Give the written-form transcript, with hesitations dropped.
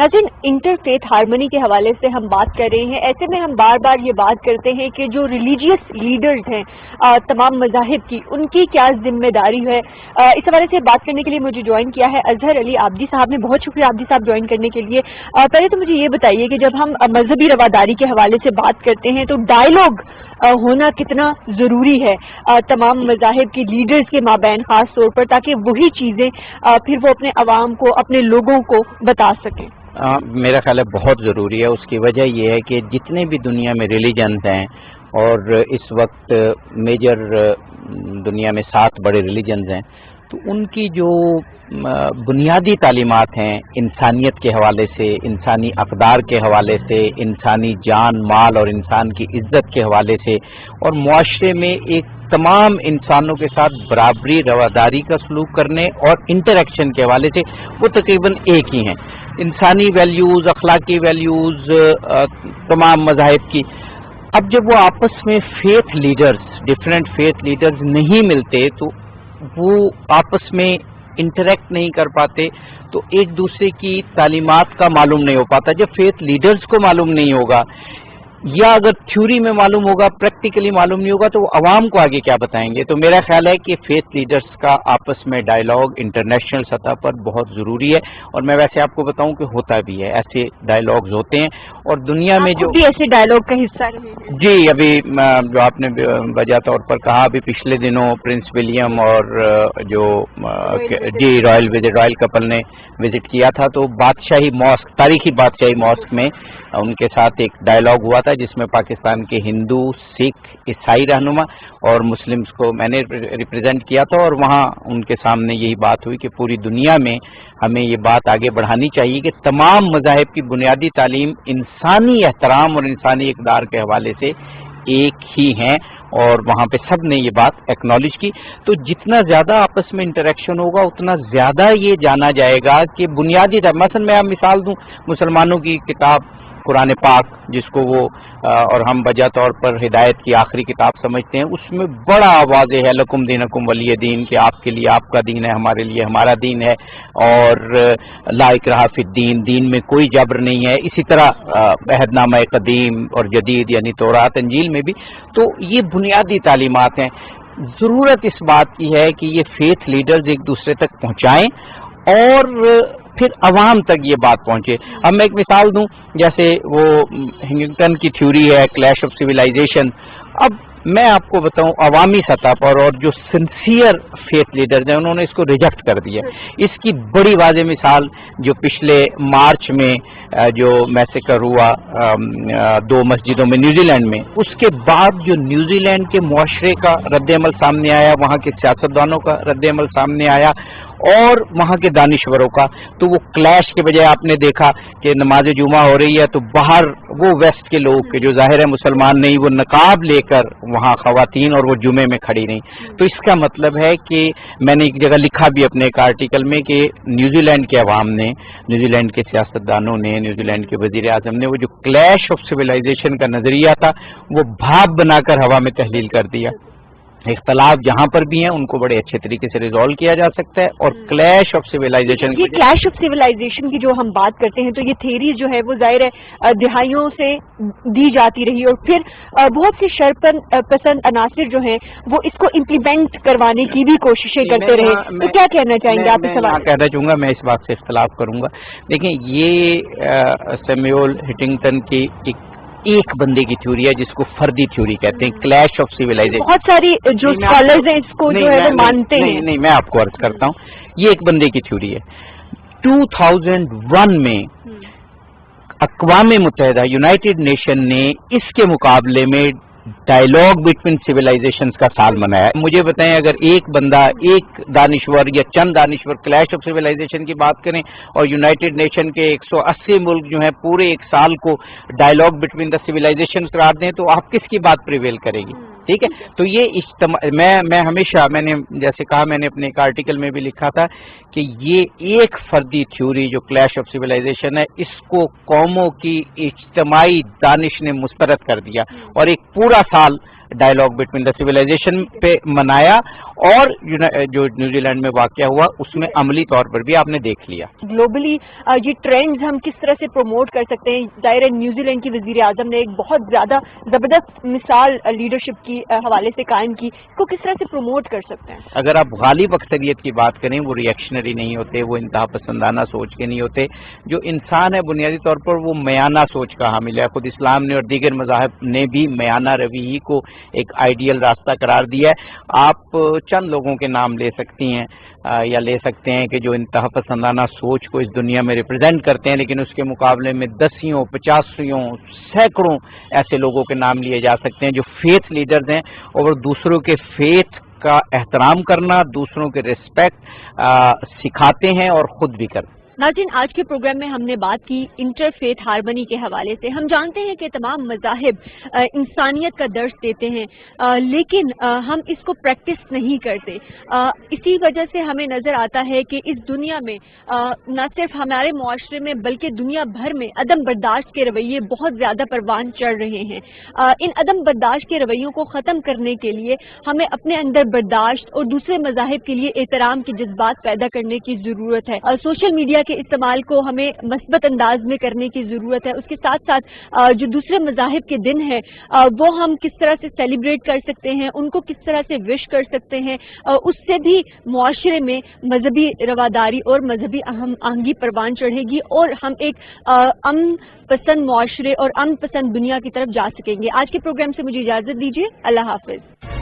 नाज़रीन, interfaith harmony के हवाले से हम बात कर रहे हैं। ऐसे में हम बार बार ये बात करते हैं कि जो रिलीजियस लीडर्स हैं तमाम मज़ाहिब की, उनकी क्या जिम्मेदारी है। इस हवाले से बात करने के लिए मुझे ज्वाइन किया है अजहर अली आबदी साहब ने। बहुत शुक्रिया आबदी साहब ज्वाइन करने के लिए। पहले तो मुझे ये बताइए कि जब हम मजहबी रवादारी के हवाले से बात करते हैं तो डायलॉग होना कितना ज़रूरी है तमाम मज़ाहिब की लीडर्स के माबैन ख़ास तौर पर, ताकि वही चीज़ें फिर वो अपने अवाम को, अपने लोगों को बता सकें। मेरा ख्याल है बहुत ज़रूरी है। उसकी वजह यह है कि जितने भी दुनिया में रिलीजन्स हैं, और इस वक्त मेजर दुनिया में 7 बड़े रिलीजन्स हैं, तो उनकी जो बुनियादी तालीमात हैं इंसानियत के हवाले से, इंसानी अक़दार के हवाले से, इंसानी जान माल और इंसान की इज्जत के हवाले से, और मुआशरे में एक तमाम इंसानों के साथ बराबरी रवादारी का सलूक करने और इंटरेक्शन के हवाले से, वो तकरीबन एक ही हैं। इंसानी वैल्यूज़, अखलाकी वैल्यूज़ तमाम मज़ाहिब की। अब जब वो आपस में faith leaders, different faith leaders नहीं मिलते, तो वो आपस में इंटरेक्ट नहीं कर पाते, तो एक दूसरे की तालीमात का मालूम नहीं हो पाता। जब फेथ लीडर्स को मालूम नहीं होगा, या अगर थ्योरी में मालूम होगा, प्रैक्टिकली मालूम नहीं होगा, तो वो अवाम को आगे क्या बताएंगे। तो मेरा ख्याल है कि फेथ लीडर्स का आपस में डायलॉग इंटरनेशनल सतह पर बहुत ज़रूरी है। और मैं वैसे आपको बताऊं कि होता भी है, ऐसे डायलॉग्स होते हैं। और दुनिया में जो भी ऐसे डायलॉग का हिस्सा रहे हैं। जी, अभी जो आपने वजह तौर पर कहा, अभी पिछले दिनों प्रिंस विलियम और जो रॉयल कपल ने विजिट किया था, तो बादशाही मॉस्क, तारीखी बादशाही मॉस्क में उनके साथ एक डायलॉग हुआ था, जिसमें पाकिस्तान के हिंदू, सिख, ईसाई रहनुमा और मुस्लिम्स को मैंने रिप्रेजेंट किया था। और वहाँ उनके सामने यही बात हुई कि पूरी दुनिया में हमें ये बात आगे बढ़ानी चाहिए कि तमाम मज़ाहिब की बुनियादी तालीम इंसानी एहतराम और इंसानी इक़दार के हवाले से एक ही हैं, और वहाँ पे सब ने ये बात एक्नॉलेज की। तो जितना ज़्यादा आपस में इंटरेक्शन होगा, उतना ज़्यादा ये जाना जाएगा कि बुनियादी, मसलन मैं आप मिसाल दूँ, मुसलमानों की किताब कुरान पाक, जिसको वो और हम बजा तौर पर हिदायत की आखिरी किताब समझते हैं, उसमें बड़ा वाज़े है लकुम दीनकुम वलिय दीन, कि आपके लिए आपका दीन है, हमारे लिए हमारा दीन है, और ला इकराहा फिद्दीन, दीन में कोई जबर नहीं है। इसी तरह अहदनामा कदीम और जदीद यानी तौरात इंजील में भी। तो ये बुनियादी तालीमात हैं। ज़रूरत इस बात की है कि ये फेथ लीडर्स एक दूसरे तक पहुँचाएँ और फिर अवाम तक ये बात पहुंचे। अब मैं एक मिसाल दूं, जैसे वो हिंगिंगटन की थ्योरी है क्लैश ऑफ सिविलाइजेशन। अब मैं आपको बताऊं, अवामी सतह पर और जो सिंसियर फेथ लीडर्स हैं, उन्होंने इसको रिजेक्ट कर दिया। इसकी बड़ी वाज़ेह मिसाल जो पिछले मार्च में जो मैसेकर हुआ 2 मस्जिदों में न्यूजीलैंड में, उसके बाद जो न्यूजीलैंड के मुआशरे का रद्द-ए-अमल सामने आया, वहाँ के सियासतदानों का रद्द-ए-अमल सामने आया, और वहाँ के दानिश्वरों का, तो वो क्लैश के बजाय आपने देखा कि नमाज जुमा हो रही है, तो बाहर वो वेस्ट के लोग, के जो ज़ाहिर है मुसलमान नहीं, वो नकाब लेकर वहाँ ख़वातीन और वो जुमे में खड़ी नहीं। तो इसका मतलब है कि मैंने एक जगह लिखा भी अपने एक आर्टिकल में कि न्यूजीलैंड के अवाम ने, न्यूजीलैंड के सियासतदानों ने, न्यूजीलैंड के वज़ीर आज़म ने वो जो क्लैश ऑफ सिविलाइजेशन का नज़रिया था, वो भाप बनाकर हवा में तहलील कर दिया। इख्तलाफ जहाँ पर भी हैं उनको बड़े अच्छे तरीके से रिजॉल्व किया जा सकता है, और क्लैश ऑफ सिविलाइजेशन, ये क्लैश ऑफ सिविलाइजेशन की जो हम बात करते हैं, तो ये थ्योरी जो है वो जाहिर है दिहाइयों से दी जाती रही, और फिर बहुत से शरपन पसंद अनासिर जो हैं वो इसको इम्प्लीमेंट करवाने की भी कोशिशें करते रहे। तो क्या कहना चाहेंगे आप इस सवाल? कहना चाहूँगा, मैं इस बात से इख्तलाफ करूँगा। देखिए, ये सैमुअल हंटिंगटन की एक बंदे की थ्योरी है, जिसको फर्दी थ्योरी कहते हैं, क्लैश ऑफ सिविलाइजेशन। बहुत सारी जो स्कॉलर्स हैं इसको जो है वो मानते हैं। नहीं, मैं आपको अर्ज करता हूँ, ये एक बंदे की थ्योरी है। 2001 में अक़वाम मुत्तहिदा, यूनाइटेड नेशन ने इसके मुकाबले में डायलॉग बिटवीन सिविलाइजेशंस का साल मनाया। मुझे बताएं, अगर एक बंदा, एक दानिश्वर या चंद दानिश्वर क्लैश ऑफ सिविलाइजेशन की बात करें, और यूनाइटेड नेशन के 180 मुल्क जो हैं पूरे एक साल को डायलॉग बिटवीन द सिविलाइजेशन करार दें, तो आप किसकी बात प्रिवेल करेगी? ठीक है, तो ये मैं हमेशा, मैंने जैसे कहा, मैंने अपने एक आर्टिकल में भी लिखा था कि ये एक फर्दी थ्योरी जो क्लैश ऑफ सिविलाइजेशन है, इसको कौमों की इज्तिमाई दानिश ने मुस्तरद कर दिया, और एक पूरा साल डायलॉग बिटवीन द सिविलाइजेशन पे मनाया, और जो न्यूजीलैंड में वाकया हुआ उसमें अमली तौर पर भी आपने देख लिया। ग्लोबली ये ट्रेंड्स हम किस तरह से प्रमोट कर सकते हैं? ज़ाहिर है न्यूजीलैंड की वज़ीर आज़म ने एक बहुत ज़्यादा ज़बरदस्त मिसाल लीडरशिप की हवाले से कायम की, इसको किस तरह से प्रमोट कर सकते हैं? अगर आप गालिब अक्सरियत की बात करें, वो रिएक्शनरी नहीं होते, वो इंतहा पसंदाना सोच के नहीं होते। जो इंसान है बुनियादी तौर पर वो मयाना सोच का हामिल है। खुद इस्लाम ने और दीगर मज़ाहिब ने भी मयाना रवैये को एक आइडियल रास्ता करार दिया है। आप चंद लोगों के नाम ले सकती हैं या ले सकते हैं कि जो इंतहा पसंदाना सोच को इस दुनिया में रिप्रेजेंट करते हैं, लेकिन उसके मुकाबले में दसियों, पचासियों, सैकड़ों ऐसे लोगों के नाम लिए जा सकते हैं जो फेथ लीडर्स हैं और दूसरों के फेथ का एहतराम करना, दूसरों के रिस्पेक्ट सिखाते हैं और खुद भी करते हैं। नाज़रीन, आज के प्रोग्राम में हमने बात की इंटरफेथ हार्मनी के हवाले से। हम जानते हैं कि तमाम मज़ाहिब इंसानियत का दर्स देते हैं, लेकिन हम इसको प्रैक्टिस नहीं करते। इसी वजह से हमें नज़र आता है कि इस दुनिया में न सिर्फ हमारे मुआशरे में बल्कि दुनिया भर में अदम बर्दाश्त के रवैये बहुत ज़्यादा परवान चढ़ रहे हैं। इन अदम बर्दाश्त के रवैयों को ख़त्म करने के लिए हमें अपने अंदर बर्दाश्त और दूसरे मज़ाहिब के लिए एहतराम के जज्बात पैदा करने की ज़रूरत है। सोशल मीडिया के इस्तेमाल को हमें मस्बत अंदाज में करने की ज़रूरत है। उसके साथ साथ जो दूसरे मज़ाहिब के दिन है वो हम किस तरह से सेलिब्रेट कर सकते हैं, उनको किस तरह से विश कर सकते हैं, उससे भी मुआशरे में मजहबी रवादारी और मजहबी अहम आहंगी परवान चढ़ेगी और हम एक अमन पसंद मुआशरे और अमन पसंद दुनिया की तरफ जा सकेंगे। आज के प्रोग्राम से मुझे इजाज़त दीजिए। अल्लाह हाफिज।